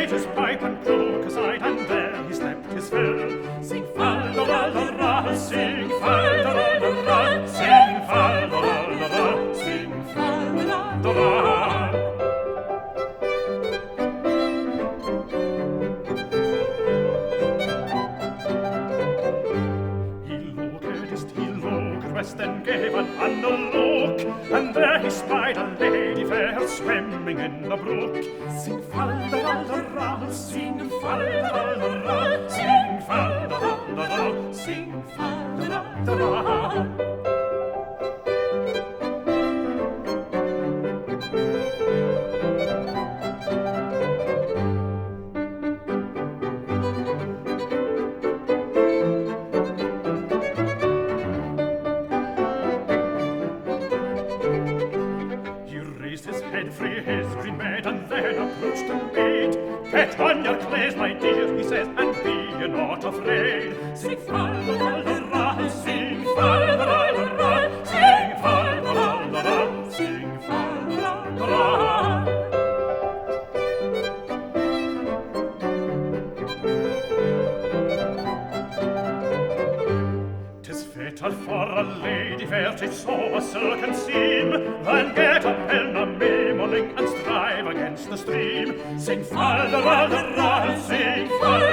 ate his pipe and crook aside, and there he slept his fill. Sing fa-la-la-la-la, sing fa-la-la-la-la, sing fa-la-la-la-la, sing fa-la-la-la-la. Then gave an look, and there he spied a lady fair swimming in the brook. Sing fa-la-la-la-la, sing fa-la-la-la-la, sing fa-la-la-la-la, sing fa-la-la-la-la. Free his green maid, and then approached the maid. Get on your clays, my dear, he says, and be ye not afraid. Sing fa-la-la-la-la, sing fa-la-la-la-la, sing fa-la-la-la-la, sing fa-la-la-la-la. Fatal for a lady fair to sew a silken seam, then get a pen, a mimmoling, and strive against the stream. Sing fa-la-la-la-la, sing fa-la-la-la-la,